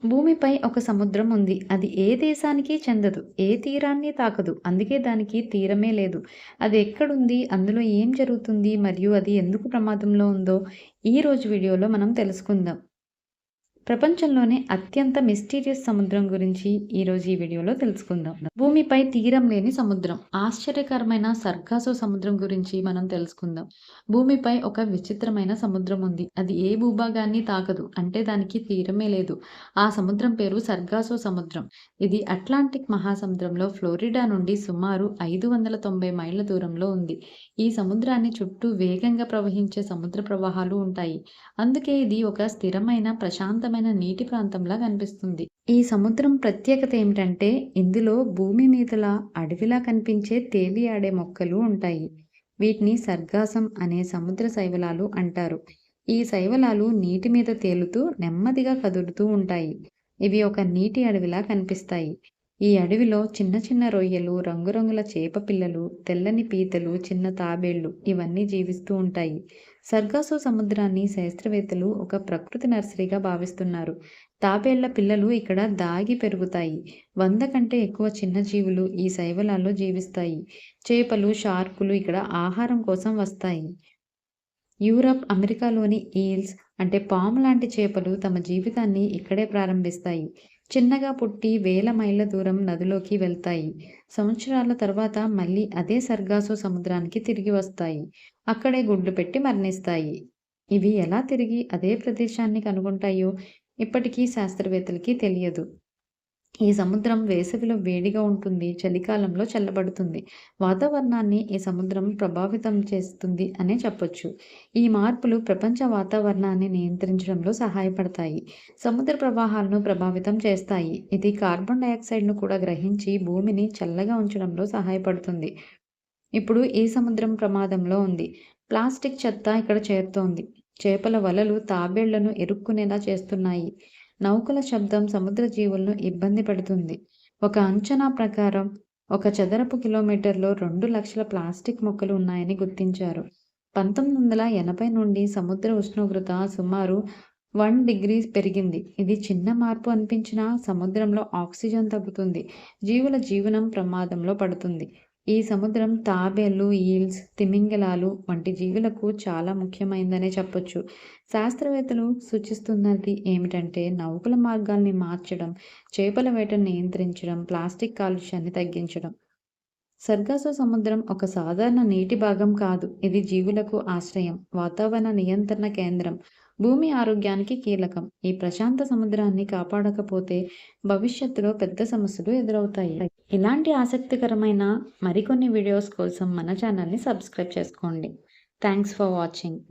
భూమిపై ఒక సముద్రం ఉంది. అది ఏ దేశానికి చెందదు. ఏ తీరాన్ని తాకదు. అందుకే దానికి తీరమే లేదు. అది ఎక్కడుంది? అందులో ఏం జరుగుతుంది? మరియు అది ఎందుకు ప్రమాదంలో ఉందో ఈరోజు వీడియోలో మనం తెలుసుకుందాం. ప్రపంచంలోనే అత్యంత మిస్టీరియస్ సముద్రం గురించి ఈరోజు ఈ వీడియోలో తెలుసుకుందాం. భూమిపై తీరం లేని సముద్రం. ఆశ్చర్యకరమైన సర్గాసో సముద్రం గురించి మనం తెలుసుకుందాం. భూమిపై ఒక విచిత్రమైన సముద్రం ఉంది. అది ఏ భూభాగాన్ని తాకదు. అంటే దానికి తీరమే లేదు. ఆ సముద్రం పేరు సర్గాసో సముద్రం. ఇది అట్లాంటిక్ మహాసముద్రంలో ఫ్లోరిడా నుండి సుమారు 590 మైళ్ళ దూరంలో ఉంది. ఈ సముద్రాన్ని చుట్టూ వేగంగా ప్రవహించే సముద్ర ప్రవాహాలు ఉంటాయి. అందుకే ఇది ఒక స్థిరమైన ప్రశాంతమైన నీటి ప్రాంతంలా కనిపిస్తుంది. ఈ సముద్రం ప్రత్యేకత ఏమిటంటే ఇందులో భూమి మీదలా అడవిలా కనిపించే తేలియాడే మొక్కలు ఉంటాయి. వీటిని సర్గాసం అనే సముద్ర శైవలాలు అంటారు. ఈ శైవలాలు నీటి మీద తేలుతూ నెమ్మదిగా కదులుతూ ఉంటాయి. ఇవి ఒక నీటి అడవిలా కనిపిస్తాయి. ఈ అడవిలో చిన్న చిన్న రొయ్యలు, రంగురంగుల చేప పిల్లలు, తెల్లని పీతలు, చిన్న తాబేళ్లు ఇవన్నీ జీవిస్తూ ఉంటాయి. సర్గాసో సముద్రాన్ని శాస్త్రవేత్తలు ఒక ప్రకృతి నర్సరీగా భావిస్తున్నారు. తాబేళ్ల పిల్లలు ఇక్కడ దాగి పెరుగుతాయి. 100 కంటే ఎక్కువ చిన్న జీవులు ఈ శైవలాల్లో జీవిస్తాయి. చేపలు, షార్కులు ఇక్కడ ఆహారం కోసం వస్తాయి. యూరప్, అమెరికాలోని ఈల్స్ అంటే పాము లాంటి చేపలు తమ జీవితాన్ని ఇక్కడే ప్రారంభిస్తాయి. చిన్నగా పుట్టి వేల మైళ్ళ దూరం నదిలోకి వెళ్తాయి. సంవత్సరాల తర్వాత మళ్ళీ అదే సర్గాసో సముద్రానికి తిరిగి వస్తాయి. అక్కడే గుడ్లు పెట్టి మరణిస్తాయి. ఇవి ఎలా తిరిగి అదే ప్రదేశాన్ని కనుగొంటాయో ఇప్పటికీ శాస్త్రవేత్తలకి తెలియదు. ఈ సముద్రం వేసవిలో వేడిగా ఉంటుంది. చలికాలంలో చల్లబడుతుంది. వాతావరణాన్ని ఈ సముద్రం ప్రభావితం చేస్తుంది అనే చెప్పొచ్చు. ఈ మార్పులు ప్రపంచ వాతావరణాన్ని నియంత్రించడంలో సహాయపడతాయి. సముద్ర ప్రవాహాలను ప్రభావితం చేస్తాయి. ఇది కార్బన్ డయాక్సైడ్ను కూడా గ్రహించి భూమిని చల్లగా ఉంచడంలో సహాయపడుతుంది. ఇప్పుడు ఈ సముద్రం ప్రమాదంలో ఉంది. ప్లాస్టిక్ చెత్త ఇక్కడ చేరుతోంది. చేపల వలలు తాబేళ్లను ఇరుక్కునేలా చేస్తున్నాయి. నౌకల శబ్దం సముద్ర జీవులను ఇబ్బంది పెడుతుంది. ఒక అంచనా ప్రకారం ఒక చదరపు కిలోమీటర్లో 2 లక్షల ప్లాస్టిక్ మొక్కలు ఉన్నాయని గుర్తించారు. 1980 నుండి సముద్ర ఉష్ణోగ్రత సుమారు 1 డిగ్రీ పెరిగింది. ఇది చిన్న మార్పు అనిపించినా సముద్రంలో ఆక్సిజన్ తగ్గుతుంది. జీవుల జీవనం ప్రమాదంలో పడుతుంది. ఈ సముద్రం తాబేళ్లు, ఈల్స్, తిమింగలాలు వంటి జీవులకు చాలా ముఖ్యమైందనే చెప్పొచ్చు. శాస్త్రవేత్తలు సూచిస్తున్నది ఏమిటంటే నౌకల మార్గాల్ని మార్చడం, చేపల వేటను నియంత్రించడం, ప్లాస్టిక్ కాలుష్యాన్ని తగ్గించడం. సర్గాసో సముద్రం ఒక సాధారణ నీటి భాగం కాదు. ఇది జీవులకు ఆశ్రయం, వాతావరణ నియంత్రణ కేంద్రం, భూమి ఆరోగ్యానికి కీలకం. ఈ ప్రశాంత సముద్రాన్ని కాపాడకపోతే భవిష్యత్తులో పెద్ద సమస్యలు ఎదురవుతాయి. ఇలాంటి ఆసక్తికరమైన మరికొన్ని వీడియోస్ కోసం మన ఛానల్ని సబ్స్క్రైబ్ చేసుకోండి. Thanks for watching.